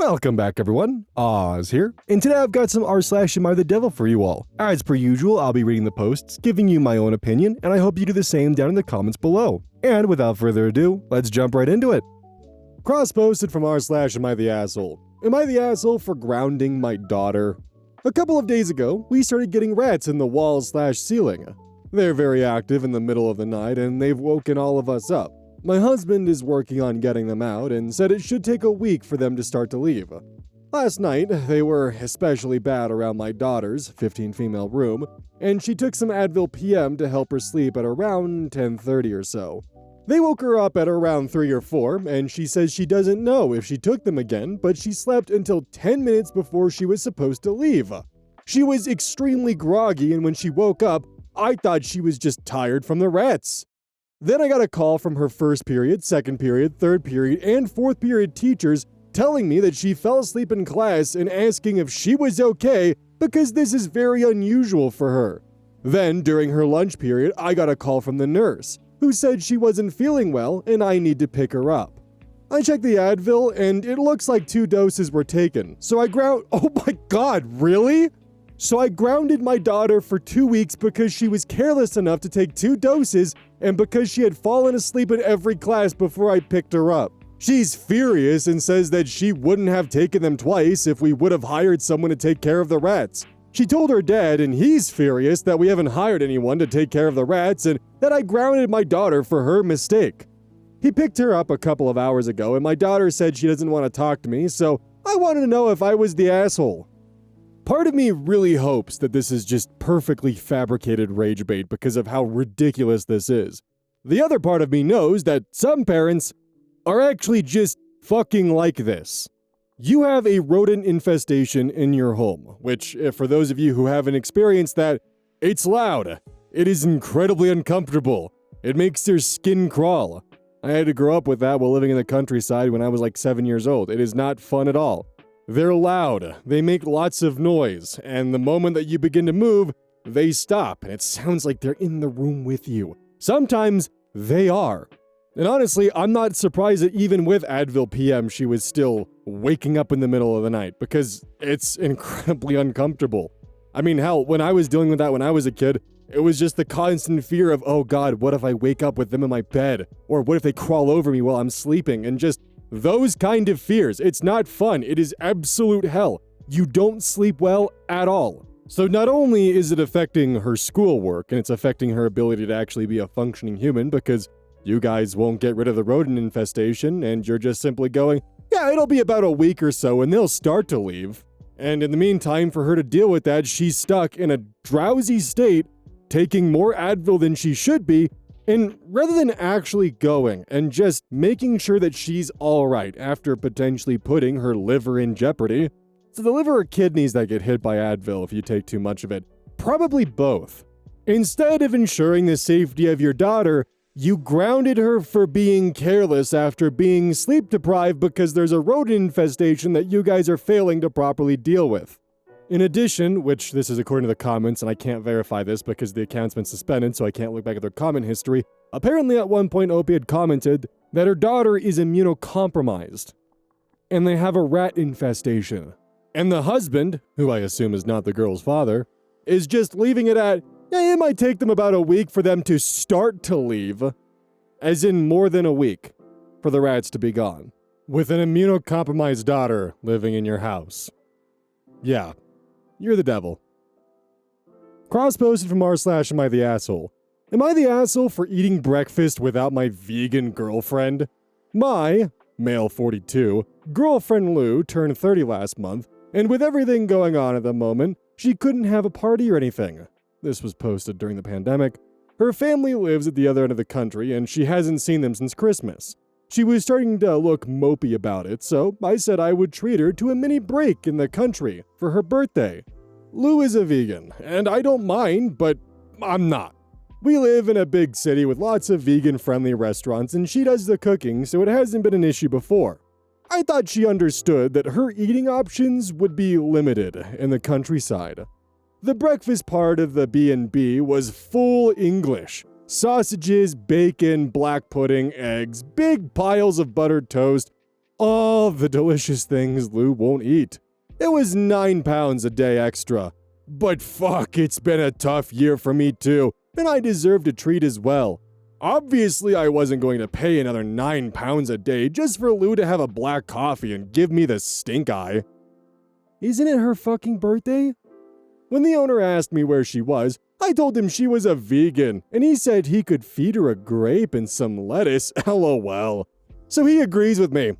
Welcome back, everyone. Oz here, and today I've got some r/AmITheDevil for you all. As per usual, I'll be reading the posts, giving you my own opinion, and I hope you do the same down in the comments below. And without further ado, let's jump right into it. Cross-posted from r/AmITheAsshole. Am I the asshole for grounding my daughter? A couple of days ago, we started getting rats in the walls/ceiling. They're very active in the middle of the night, and they've woken all of us up. My husband is working on getting them out and said it should take a week for them to start to leave. Last night, they were especially bad around my daughter's 15 female room, and she took some Advil PM to help her sleep at around 10:30 or so. They woke her up at around 3 or 4, and she says she doesn't know if she took them again, but she slept until 10 minutes before she was supposed to leave. She was extremely groggy, and when she woke up, I thought she was just tired from the rats. Then I got a call from her first period, second period, third period, and fourth period teachers telling me that she fell asleep in class and asking if she was okay because this is very unusual for her. Then, during her lunch period, I got a call from the nurse, who said she wasn't feeling well and I need to pick her up. I checked the Advil and it looks like 2 doses were taken, so oh my god, really? So I grounded my daughter for 2 weeks because she was careless enough to take 2 doses and because she had fallen asleep in every class before I picked her up. She's furious and says that she wouldn't have taken them twice if we would have hired someone to take care of the rats. She told her dad, and he's furious that we haven't hired anyone to take care of the rats and that I grounded my daughter for her mistake. He picked her up a couple of hours ago and my daughter said she doesn't want to talk to me, so I wanted to know if I was the asshole. Part of me really hopes that this is just perfectly fabricated rage bait because of how ridiculous this is. The other part of me knows that some parents are actually just fucking like this. You have a rodent infestation in your home, which, for those of you who haven't experienced that, it's loud. It is incredibly uncomfortable. It makes your skin crawl. I had to grow up with that while living in the countryside when I was like 7 years old. It is not fun at all. They're loud, they make lots of noise, and the moment that you begin to move, they stop, and it sounds like they're in the room with you. Sometimes they are. And honestly, I'm not surprised that even with Advil PM, she was still waking up in the middle of the night, because it's incredibly uncomfortable. I mean, hell, when I was dealing with that when I was a kid, it was just the constant fear of, oh god, what if I wake up with them in my bed? Or what if they crawl over me while I'm sleeping? And just those kind of fears. It's not fun. It is absolute hell. You don't sleep well at all. So not only is it affecting her schoolwork, and it's affecting her ability to actually be a functioning human because you guys won't get rid of the rodent infestation, and you're just simply going, yeah, it'll be about a week or so, and they'll start to leave. And in the meantime, for her to deal with that, she's stuck in a drowsy state, taking more Advil than she should be, and rather than actually going and just making sure that she's alright after potentially putting her liver in jeopardy, so the liver or kidneys that get hit by Advil if you take too much of it, probably both. Instead of ensuring the safety of your daughter, you grounded her for being careless after being sleep deprived because there's a rodent infestation that you guys are failing to properly deal with. In addition, which this is according to the comments, and I can't verify this because the account's been suspended, so I can't look back at their comment history, apparently at one point Opie had commented that her daughter is immunocompromised, and they have a rat infestation. And the husband, who I assume is not the girl's father, is just leaving it at, yeah, it might take them about a week for them to start to leave, as in more than a week, for the rats to be gone. With an immunocompromised daughter living in your house. Yeah. You're the devil. Cross-posted from r/AmITheAsshole. Am I the asshole for eating breakfast without my vegan girlfriend? My, male 42, girlfriend Lou turned 30 last month, and with everything going on at the moment, she couldn't have a party or anything. This was posted during the pandemic. Her family lives at the other end of the country, and she hasn't seen them since Christmas. She was starting to look mopey about it, so I said I would treat her to a mini break in the country for her birthday. Lou is a vegan, and I don't mind, but I'm not. We live in a big city with lots of vegan-friendly restaurants, and she does the cooking, so it hasn't been an issue before. I thought she understood that her eating options would be limited in the countryside. The breakfast part of the B&B was full English. Sausages, bacon, black pudding, eggs, big piles of buttered toast, all the delicious things Lou won't eat. It was 9 pounds a day extra. But fuck, it's been a tough year for me too, and I deserved a treat as well. Obviously, I wasn't going to pay another 9 pounds a day just for Lou to have a black coffee and give me the stink eye. Isn't it her fucking birthday? When the owner asked me where she was, I told him she was a vegan, and he said he could feed her a grape and some lettuce, lol. So he agrees with me.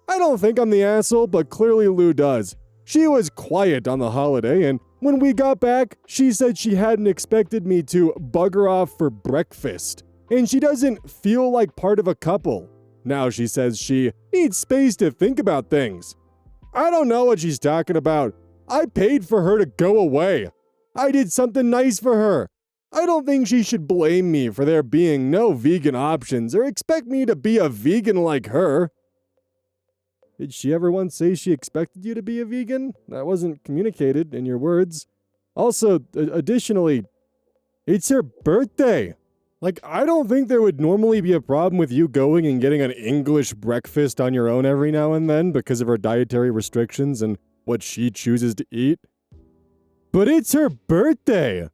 I don't think I'm the asshole, but clearly Lou does. She was quiet on the holiday, and when we got back, she said she hadn't expected me to bugger off for breakfast, and she doesn't feel like part of a couple. Now she says she needs space to think about things. I don't know what she's talking about. I paid for her to go away. I did something nice for her. I don't think she should blame me for there being no vegan options or expect me to be a vegan like her. Did she ever once say she expected you to be a vegan? That wasn't communicated in your words. Also, additionally, it's her birthday. Like, I don't think there would normally be a problem with you going and getting an English breakfast on your own every now and then because of her dietary restrictions and what she chooses to eat. But it's her birthday!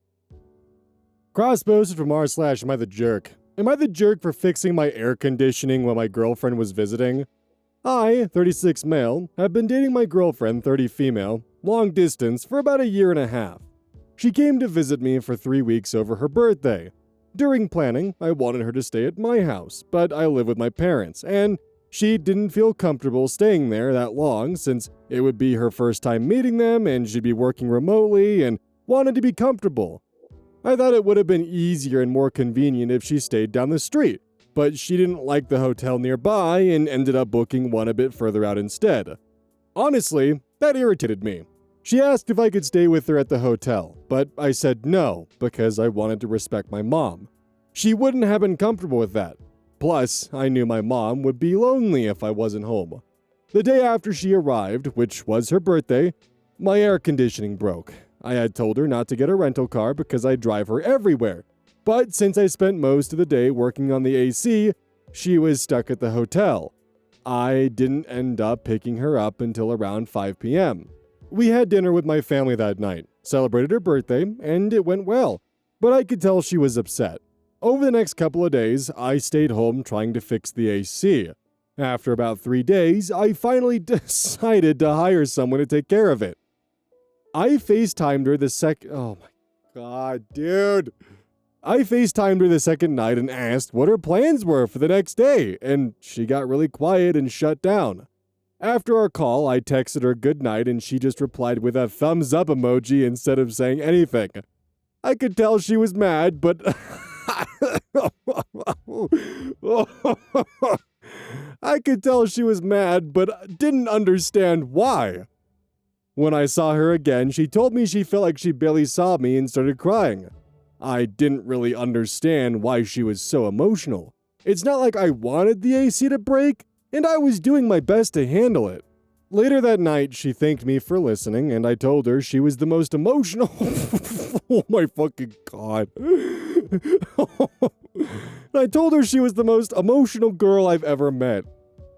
Cross-posted from r/AmITheJerk. Am I the jerk for fixing my air conditioning when my girlfriend was visiting? I, 36 male, have been dating my girlfriend, 30 female, long distance for about 1.5 years. She came to visit me for 3 weeks over her birthday. During planning, I wanted her to stay at my house, but I live with my parents, and she didn't feel comfortable staying there that long since it would be her first time meeting them and she'd be working remotely and wanted to be comfortable. I thought it would have been easier and more convenient if she stayed down the street, but she didn't like the hotel nearby and ended up booking one a bit further out instead. Honestly, that irritated me. She asked if I could stay with her at the hotel, but I said no because I wanted to respect my mom. She wouldn't have been comfortable with that. Plus, I knew my mom would be lonely if I wasn't home. The day after she arrived, which was her birthday, my air conditioning broke. I had told her not to get a rental car because I drive her everywhere. But since I spent most of the day working on the AC, she was stuck at the hotel. I didn't end up picking her up until around 5 p.m. We had dinner with my family that night, celebrated her birthday, and it went well. But I could tell she was upset. Over the next couple of days, I stayed home trying to fix the AC. After about 3 days, I finally decided to hire someone to take care of it. I FaceTimed her the second... Oh my god, dude. I FaceTimed her the second night and asked what her plans were for the next day, and she got really quiet and shut down. After our call, I texted her good night and she just replied with a thumbs up emoji instead of saying anything. I could tell she was mad, but... I could tell she was mad, but didn't understand why. When I saw her again, she told me she felt like she barely saw me and started crying. I didn't really understand why she was so emotional. It's not like I wanted the AC to break, and I was doing my best to handle it. Later that night, she thanked me for listening, and I told her she was the most emotional... Oh my fucking god. I told her she was the most emotional girl I've ever met.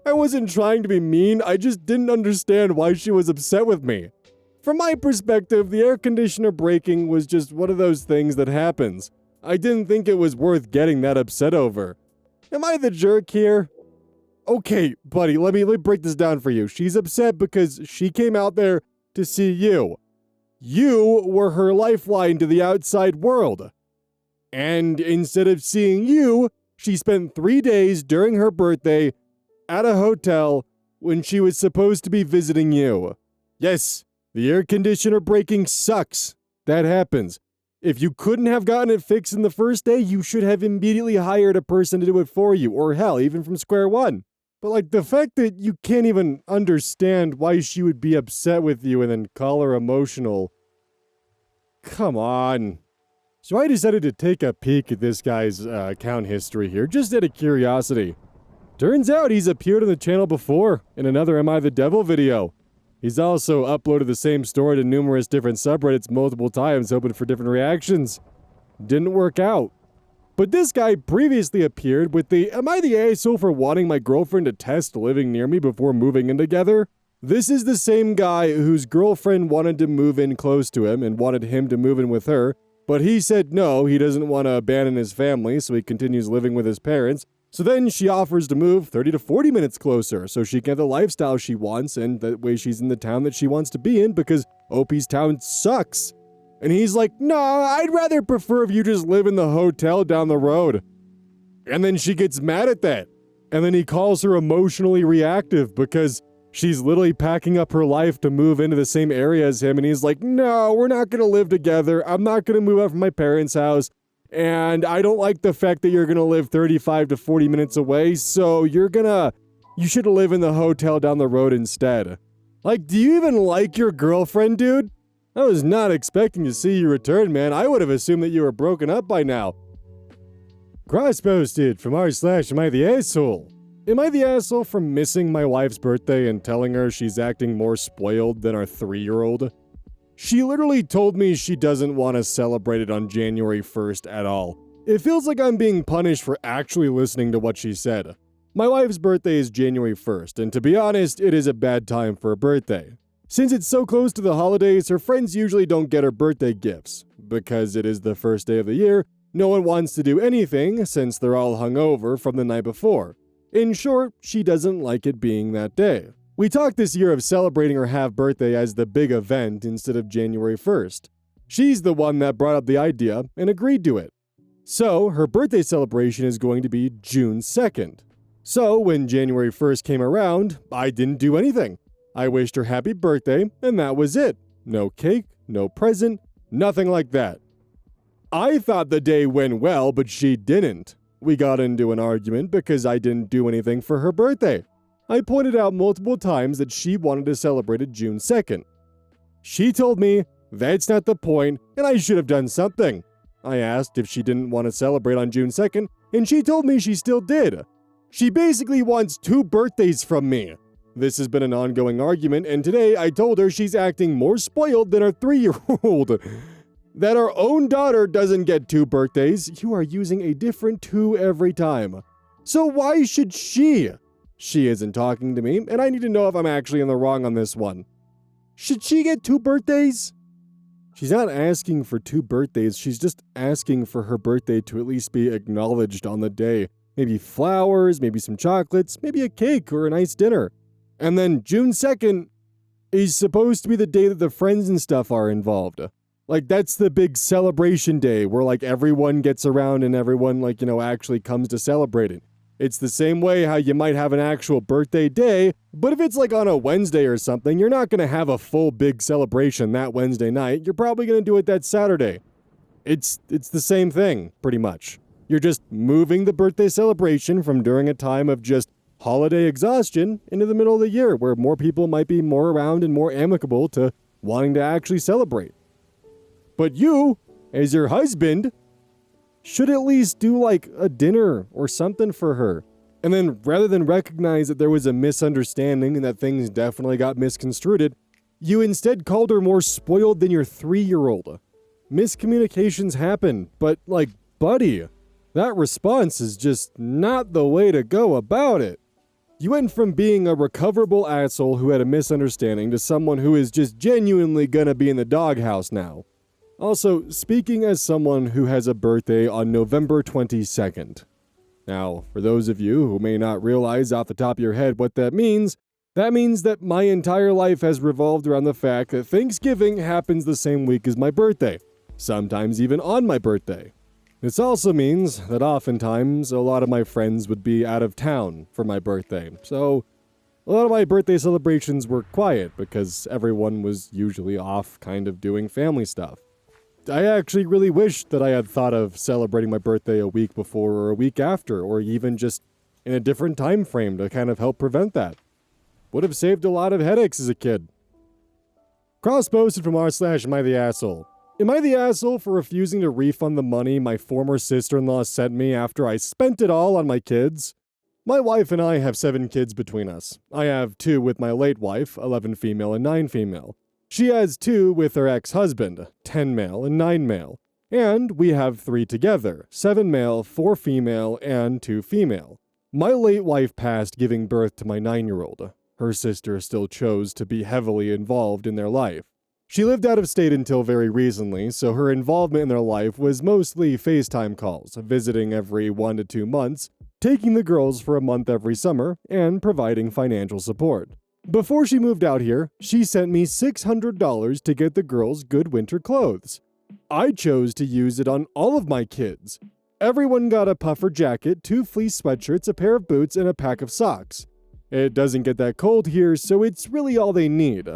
I wasn't trying to be mean, I just didn't understand why she was upset with me. From my perspective, the air conditioner breaking was just one of those things that happens. I didn't think it was worth getting that upset over. Am I the jerk here? Okay, buddy, let me break this down for you. She's upset because she came out there to see you. You were her lifeline to the outside world. And instead of seeing you, she spent 3 days during her birthday at a hotel when she was supposed to be visiting you. Yes, the air conditioner breaking sucks. That happens. If you couldn't have gotten it fixed in the first day, you should have immediately hired a person to do it for you, or hell, even from square one. But like the fact that you can't even understand why she would be upset with you and then call her emotional. Come on. So I decided to take a peek at this guy's account history here, just out of curiosity. Turns out he's appeared on the channel before, in another AmITheDevil video. He's also uploaded the same story to numerous different subreddits multiple times, hoping for different reactions. Didn't work out. But this guy previously appeared with the "Am I the asshole for wanting my girlfriend to test living near me before moving in together?" This is the same guy whose girlfriend wanted to move in close to him and wanted him to move in with her, but he said no, he doesn't want to abandon his family, so he continues living with his parents. So then she offers to move 30 to 40 minutes closer so she can have the lifestyle she wants, and that way she's in the town that she wants to be in because OP's town sucks. And he's like, "No, I'd rather prefer if you just live in the hotel down the road." And then she gets mad at that. And then he calls her emotionally reactive because she's literally packing up her life to move into the same area as him. And he's like, "No, we're not going to live together. I'm not going to move out from my parents' house. And I don't like the fact that you're going to live 35 to 40 minutes away. So you should live in the hotel down the road instead." Like, do you even like your girlfriend, dude? I was not expecting to see you return, man. I would have assumed that you were broken up by now. Cross-posted from r/AmITheAsshole. Am I the asshole for missing my wife's birthday and telling her she's acting more spoiled than our 3-year-old? She literally told me she doesn't want to celebrate it on January 1st at all. It feels like I'm being punished for actually listening to what she said. My wife's birthday is January 1st, and to be honest, it is a bad time for a birthday. Since it's so close to the holidays, her friends usually don't get her birthday gifts. Because it is the first day of the year, no one wants to do anything since they're all hungover from the night before. In short, she doesn't like it being that day. We talked this year of celebrating her half-birthday as the big event instead of January 1st. She's the one that brought up the idea and agreed to it. So, her birthday celebration is going to be June 2nd. So, when January 1st came around, I didn't do anything. I wished her happy birthday, and that was it. No cake, no present, nothing like that. I thought the day went well, but she didn't. We got into an argument because I didn't do anything for her birthday. I pointed out multiple times that she wanted to celebrate it June 2nd. She told me that's not the point, and I should have done something. I asked if she didn't want to celebrate on June 2nd, and she told me she still did. She basically wants 2 birthdays from me. This has been an ongoing argument, and today I told her she's acting more spoiled than our 3-year-old. That our own daughter doesn't get 2 birthdays. You are using a different 2 every time. So why should she? She isn't talking to me, and I need to know if I'm actually in the wrong on this one. Should she get 2 birthdays? She's not asking for 2 birthdays, she's just asking for her birthday to at least be acknowledged on the day. Maybe flowers, maybe some chocolates, maybe a cake or a nice dinner. And then June 2nd is supposed to be the day that the friends and stuff are involved. Like, that's the big celebration day where, like, everyone gets around and everyone, like, actually comes to celebrate it. It's the same way how you might have an actual birthday day, but if it's, like, on a Wednesday or something, you're not going to have a full big celebration that Wednesday night. You're probably going to do it that Saturday. It's the same thing, pretty much. You're just moving the birthday celebration from during a time of just holiday exhaustion into the middle of the year where more people might be more around and more amicable to wanting to actually celebrate. But you, as your husband, should at least do like a dinner or something for her. And then rather than recognize that there was a misunderstanding and that things definitely got misconstrued, you instead called her more spoiled than your 3-year-old. Miscommunications happen, but like, buddy, that response is just not the way to go about it. You went from being a recoverable asshole who had a misunderstanding to someone who is just genuinely gonna be in the doghouse now. Also, speaking as someone who has a birthday on November 22nd. Now, for those of you who may not realize off the top of your head what that means that my entire life has revolved around the fact that Thanksgiving happens the same week as my birthday, sometimes even on my birthday. This also means that oftentimes a lot of my friends would be out of town for my birthday, so a lot of my birthday celebrations were quiet because everyone was usually off kind of doing family stuff. I actually really wish that I had thought of celebrating my birthday a week before or a week after, or even just in a different time frame to kind of help prevent that. Would have saved a lot of headaches as a kid. Cross-posted from r/AmITheAsshole. Am I the asshole for refusing to refund the money my former sister-in-law sent me after I spent it all on my kids? My wife and I have 7 kids between us. I have 2 with my late wife, 11 female and 9 female. She has 2 with her ex-husband, 10 male and 9 male. And we have 3 together, 7 male, 4 female, and 2 female. My late wife passed giving birth to my 9-year-old. Her sister still chose to be heavily involved in their life. She lived out of state until very recently, so her involvement in their life was mostly FaceTime calls, visiting every 1 to 2 months, taking the girls for a month every summer, and providing financial support. Before she moved out here, she sent me $600 to get the girls good winter clothes. I chose to use it on all of my kids. Everyone got a puffer jacket, 2 fleece sweatshirts, a pair of boots, and a pack of socks. It doesn't get that cold here, so it's really all they need.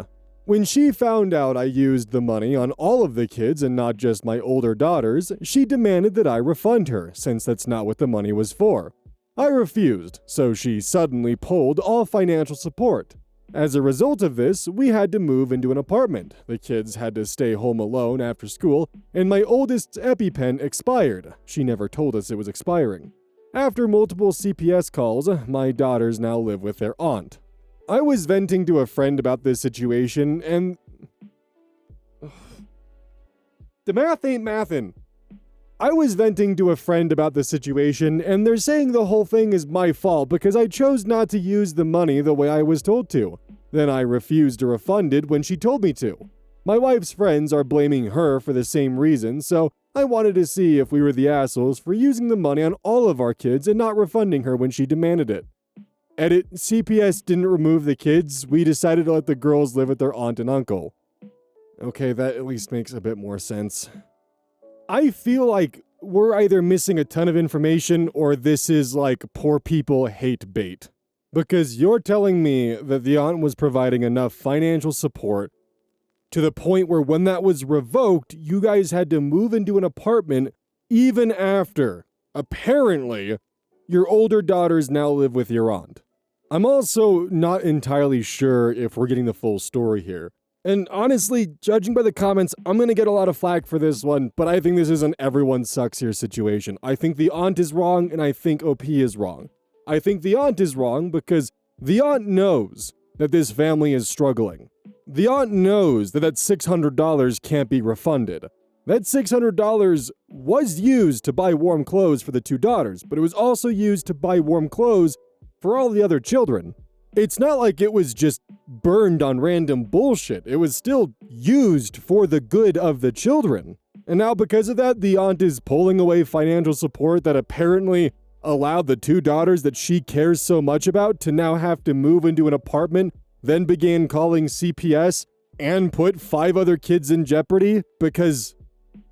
When she found out I used the money on all of the kids and not just my older daughters, she demanded that I refund her, since that's not what the money was for. I refused, so she suddenly pulled all financial support. As a result of this, we had to move into an apartment. The kids had to stay home alone after school, and my oldest's EpiPen expired. She never told us it was expiring. After multiple CPS calls, my daughters now live with their aunt. I was venting to a friend about this situation, and the math ain't mathin'. I was venting to a friend about the situation, and they're saying the whole thing is my fault because I chose not to use the money the way I was told to. Then I refused to refund it when she told me to. My wife's friends are blaming her for the same reason, so I wanted to see if we were the assholes for using the money on all of our kids and not refunding her when she demanded it. Edit, CPS didn't remove the kids, we decided to let the girls live with their aunt and uncle. Okay, that at least makes a bit more sense. I feel like we're either missing a ton of information or this is like poor people hate bait. Because you're telling me that the aunt was providing enough financial support to the point where when that was revoked, you guys had to move into an apartment even after, apparently, your older daughters now live with your aunt. I'm also not entirely sure if we're getting the full story here. And honestly, judging by the comments, I'm gonna get a lot of flack for this one, but I think this is an everyone sucks here situation. I think the aunt is wrong, and I think OP is wrong. I think the aunt is wrong because the aunt knows that this family is struggling. The aunt knows that that $600 can't be refunded. That $600 was used to buy warm clothes for the 2 daughters, but it was also used to buy warm clothes for all the other children. It's not like it was just burned on random bullshit. It was still used for the good of the children. And now because of that, the aunt is pulling away financial support that apparently allowed the 2 daughters that she cares so much about to now have to move into an apartment, then began calling CPS and put 5 other kids in jeopardy because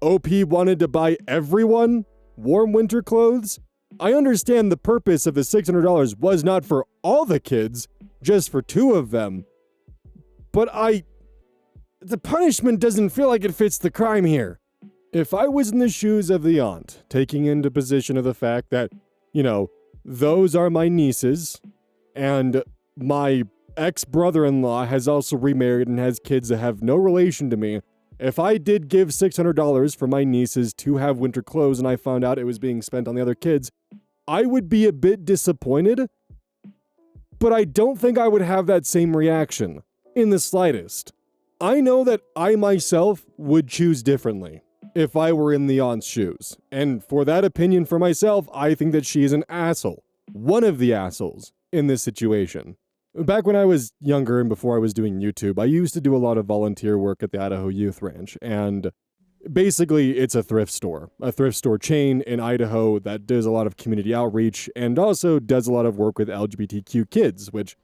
OP wanted to buy everyone warm winter clothes. I understand the purpose of the $600 was not for all the kids, just for 2 of them. But the punishment doesn't feel like it fits the crime here. If I was in the shoes of the aunt, taking into position of the fact that, those are my nieces, and my ex-brother-in-law has also remarried and has kids that have no relation to me, if I did give $600 for my nieces to have winter clothes and I found out it was being spent on the other kids, I would be a bit disappointed, but I don't think I would have that same reaction, in the slightest. I know that I myself would choose differently if I were in the aunt's shoes, and for that opinion for myself, I think that she is an asshole. One of the assholes in this situation. Back when I was younger and before I was doing YouTube, I used to do a lot of volunteer work at the Idaho Youth Ranch, and basically it's a thrift store chain in Idaho that does a lot of community outreach and also does a lot of work with LGBTQ kids, which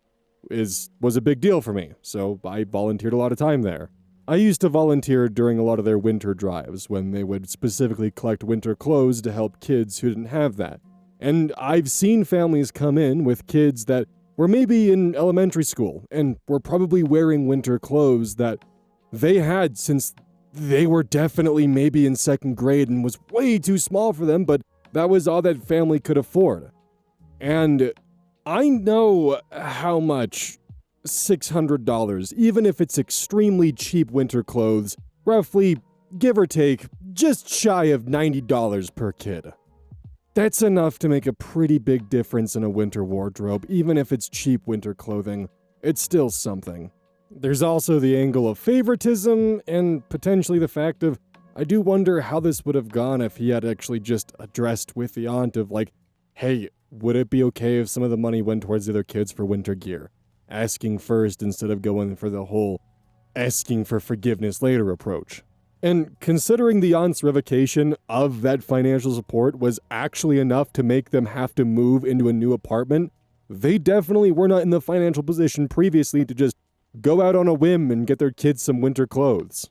was a big deal for me, so I volunteered a lot of time there. I used to volunteer during a lot of their winter drives when they would specifically collect winter clothes to help kids who didn't have that. And I've seen families come in with kids that were maybe in elementary school and were probably wearing winter clothes that they had since they were definitely maybe in 2nd grade and was way too small for them, but that was all that family could afford. And I know how much $600, even if it's extremely cheap winter clothes, roughly, give or take, just shy of $90 per kid. That's enough to make a pretty big difference in a winter wardrobe, even if it's cheap winter clothing. It's still something. There's also the angle of favoritism, and potentially the fact of, I do wonder how this would have gone if he had actually just addressed with the aunt of like, hey, would it be okay if some of the money went towards the other kids for winter gear? Asking first instead of going for the whole asking for forgiveness later approach. And considering the aunt's revocation of that financial support was actually enough to make them have to move into a new apartment, they definitely were not in the financial position previously to just go out on a whim and get their kids some winter clothes.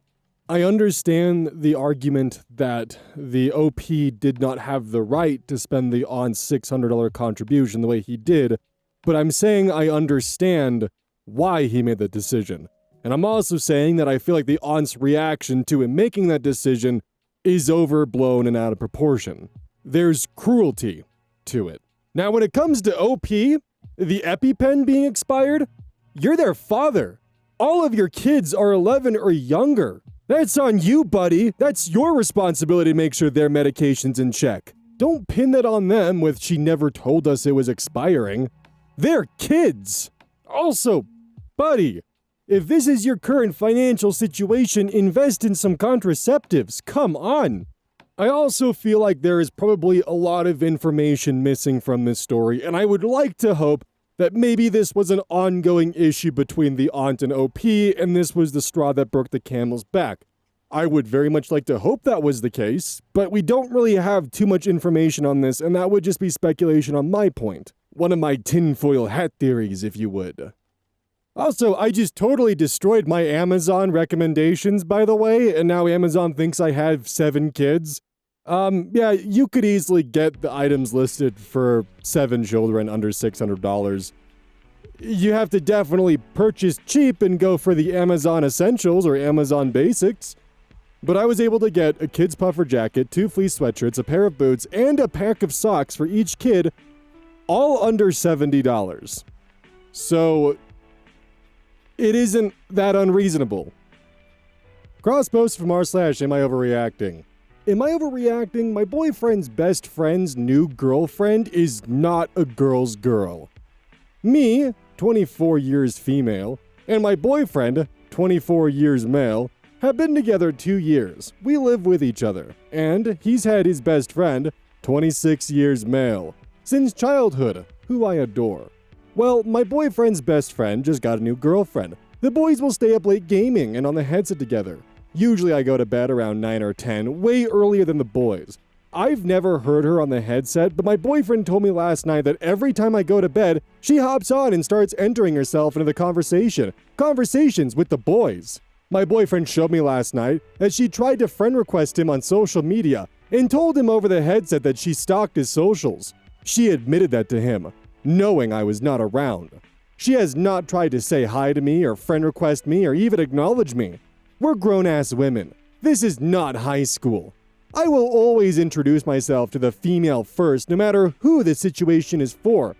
I understand the argument that the OP did not have the right to spend the aunt's $600 contribution the way he did, but I'm saying I understand why he made that decision. And I'm also saying that I feel like the aunt's reaction to him making that decision is overblown and out of proportion. There's cruelty to it. Now, when it comes to OP, the EpiPen being expired, you're their father. All of your kids are 11 or younger. That's on you, buddy. That's your responsibility to make sure their medication's in check. Don't pin that on them with she never told us it was expiring. They're kids. Also, buddy, if this is your current financial situation, invest in some contraceptives. Come on. I also feel like there is probably a lot of information missing from this story, and I would like to hope that maybe this was an ongoing issue between the aunt and OP, and this was the straw that broke the camel's back. I would very much like to hope that was the case, but we don't really have too much information on this, and that would just be speculation on my point. One of my tinfoil hat theories, if you would. Also, I just totally destroyed my Amazon recommendations, by the way, and now Amazon thinks I have 7 kids. Yeah, you could easily get the items listed for 7 children under $600. You have to definitely purchase cheap and go for the Amazon Essentials or Amazon Basics. But I was able to get a kid's puffer jacket, 2 fleece sweatshirts, a pair of boots, and a pack of socks for each kid, all under $70. So, it isn't that unreasonable. Cross post from r/am I overreacting? Am I overreacting? My boyfriend's best friend's new girlfriend is not a girl's girl. Me, 24 years female, and my boyfriend, 24 years male, have been together 2 years. We live with each other, and he's had his best friend, 26 years male, since childhood, who I adore. Well, my boyfriend's best friend just got a new girlfriend. The boys will stay up late gaming and on the headset together. Usually I go to bed around 9 or 10, way earlier than the boys. I've never heard her on the headset, but my boyfriend told me last night that every time I go to bed, she hops on and starts entering herself into the conversations with the boys. My boyfriend showed me last night that she tried to friend request him on social media and told him over the headset that she stalked his socials. She admitted that to him, knowing I was not around. She has not tried to say hi to me or friend request me or even acknowledge me. We're grown-ass women. This is not high school. I will always introduce myself to the female first, no matter who the situation is for.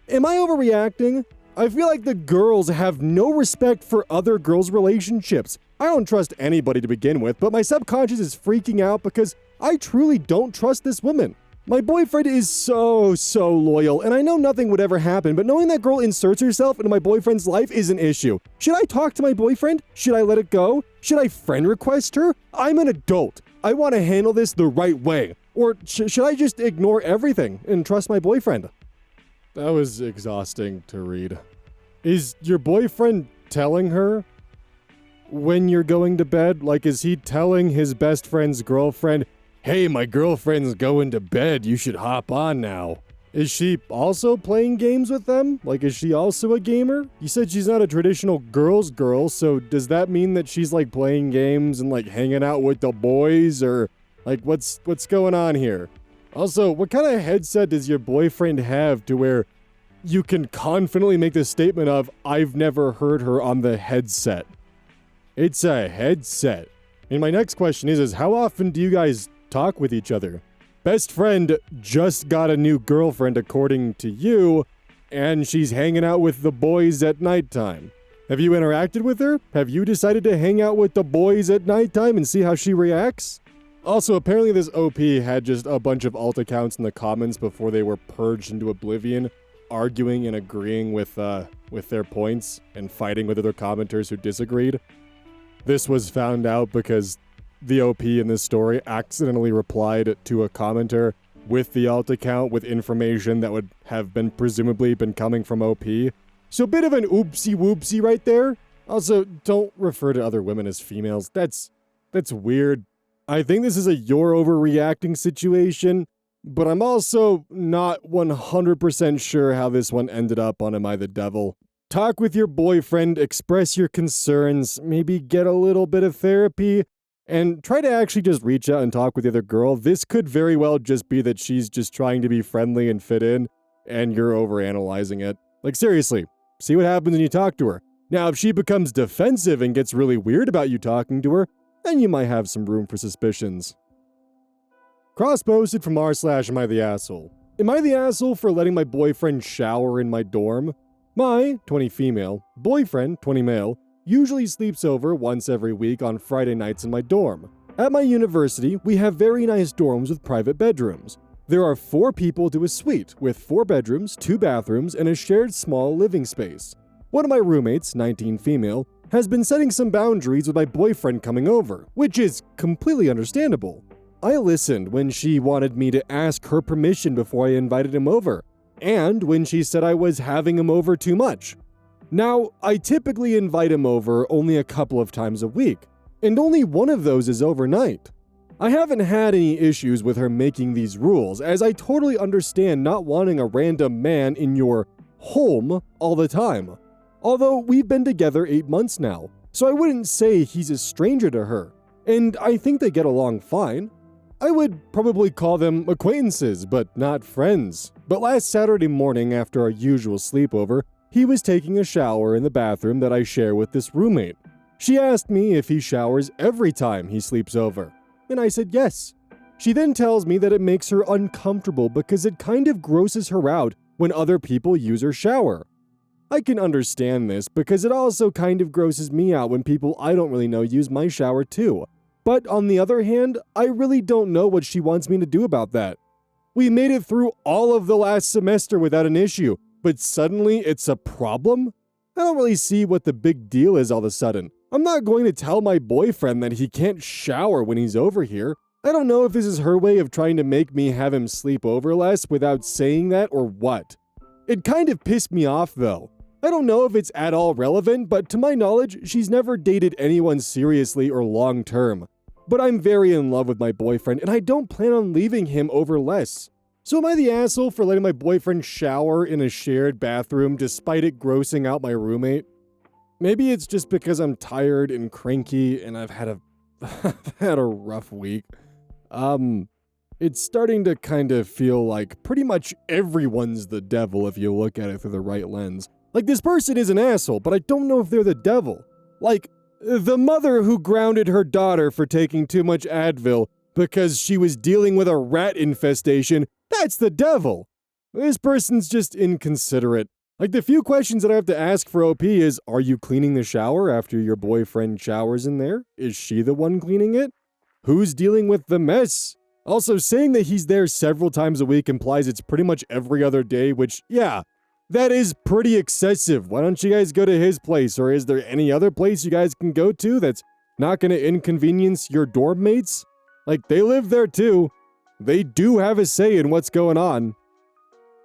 Am I overreacting? I feel like the girls have no respect for other girls' relationships. I don't trust anybody to begin with, but my subconscious is freaking out because I truly don't trust this woman. My boyfriend is so loyal, and I know nothing would ever happen, but knowing that girl inserts herself into my boyfriend's life is an issue. Should I talk to my boyfriend? Should I let it go? Should I friend request her? I'm an adult. I want to handle this the right way. Or should I just ignore everything and trust my boyfriend? That was exhausting to read. Is your boyfriend telling her when you're going to bed? Like, is he telling his best friend's girlfriend, hey, my girlfriend's going to bed, you should hop on now? Is she also playing games with them? Like, is she also a gamer? You said she's not a traditional girl's girl, so does that mean that she's like playing games and like hanging out with the boys? Or like, what's going on here? Also, what kind of headset does your boyfriend have to where you can confidently make the statement of, I've never heard her on the headset? It's a headset. And my next question is how often do you guys talk with each other? Best friend just got a new girlfriend according to you, and she's hanging out with the boys at nighttime. Have you interacted with her? Have you decided to hang out with the boys at nighttime and see how she reacts? Also, apparently this OP had just a bunch of alt accounts in the comments before they were purged into oblivion, arguing and agreeing with their points and fighting with other commenters who disagreed. This was found out because the OP in this story accidentally replied to a commenter with the alt account with information that would have been presumably been coming from OP. So a bit of an oopsie whoopsie right there. Also, don't refer to other women as females. That's weird. I think this is a you're overreacting situation, but I'm also not 100% sure how this one ended up on AmITheDevil. Talk with your boyfriend, express your concerns, maybe get a little bit of therapy, and try to actually just reach out and talk with the other girl. This could very well just be that she's just trying to be friendly and fit in, and you're overanalyzing it. Like, seriously, see what happens when you talk to her. Now, if she becomes defensive and gets really weird about you talking to her, then you might have some room for suspicions. Cross-posted from r/AmITheAsshole. Am I the asshole for letting my boyfriend shower in my dorm? My, 20 female, boyfriend, 20 male, usually sleeps over once every week on Friday nights in my dorm. At my university, we have very nice dorms with private bedrooms. There are 4 people to a suite, with 4 bedrooms, 2 bathrooms, and a shared small living space. One of my roommates, 19 female, has been setting some boundaries with my boyfriend coming over, which is completely understandable. I listened when she wanted me to ask her permission before I invited him over, and when she said I was having him over too much. Now, I typically invite him over only a couple of times a week, and only one of those is overnight. I haven't had any issues with her making these rules, as I totally understand not wanting a random man in your home all the time. Although we've been together 8 months now, so I wouldn't say he's a stranger to her, and I think they get along fine. I would probably call them acquaintances, but not friends. But last Saturday morning after our usual sleepover, he was taking a shower in the bathroom that I share with this roommate. She asked me if he showers every time he sleeps over, and I said yes. She then tells me that it makes her uncomfortable because it kind of grosses her out when other people use her shower. I can understand this because it also kind of grosses me out when people I don't really know use my shower too. But on the other hand, I really don't know what she wants me to do about that. We made it through all of the last semester without an issue, but suddenly it's a problem? I don't really see what the big deal is all of a sudden. I'm not going to tell my boyfriend that he can't shower when he's over here. I don't know if this is her way of trying to make me have him sleep over less without saying that or what. It kind of pissed me off though. I don't know if it's at all relevant, but to my knowledge, she's never dated anyone seriously or long term. But I'm very in love with my boyfriend, and I don't plan on leaving him over less. So am I the asshole for letting my boyfriend shower in a shared bathroom despite it grossing out my roommate? Maybe it's just because I'm tired and cranky and I've had a rough week. It's starting to kind of feel like pretty much everyone's the devil if you look at it through the right lens. Like, this person is an asshole, but I don't know if they're the devil. Like, the mother who grounded her daughter for taking too much Advil because she was dealing with a rat infestation, that's the devil. This person's just inconsiderate. Like, the few questions that I have to ask for OP is, are you cleaning the shower after your boyfriend showers in there? Is she the one cleaning it? Who's dealing with the mess? Also, saying that he's there several times a week implies it's pretty much every other day, which, yeah, that is pretty excessive. Why don't you guys go to his place, or is there any other place you guys can go to that's not going to inconvenience your dorm mates? Like, they live there too. They do have a say in what's going on.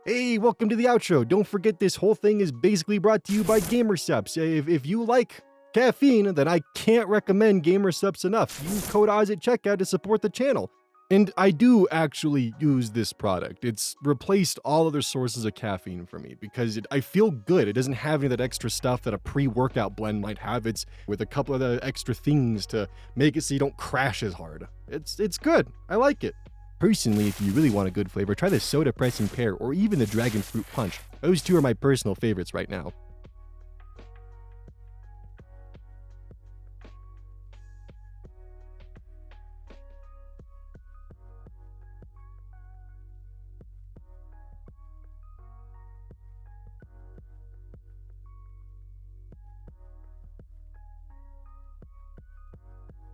Hey, welcome to the outro. Don't forget this whole thing is basically brought to you by GamerSupps. If you like caffeine, then I can't recommend GamerSupps enough. Use code Oz at checkout to support the channel. And I do actually use this product. It's replaced all other sources of caffeine for me because I feel good. It doesn't have any of that extra stuff that a pre-workout blend might have. It's with a couple of the extra things to make it so you don't crash as hard. It's good. I like it. Personally, if you really want a good flavor, try the Soda Pressing Pear or even the Dragon Fruit Punch. Those two are my personal favorites right now.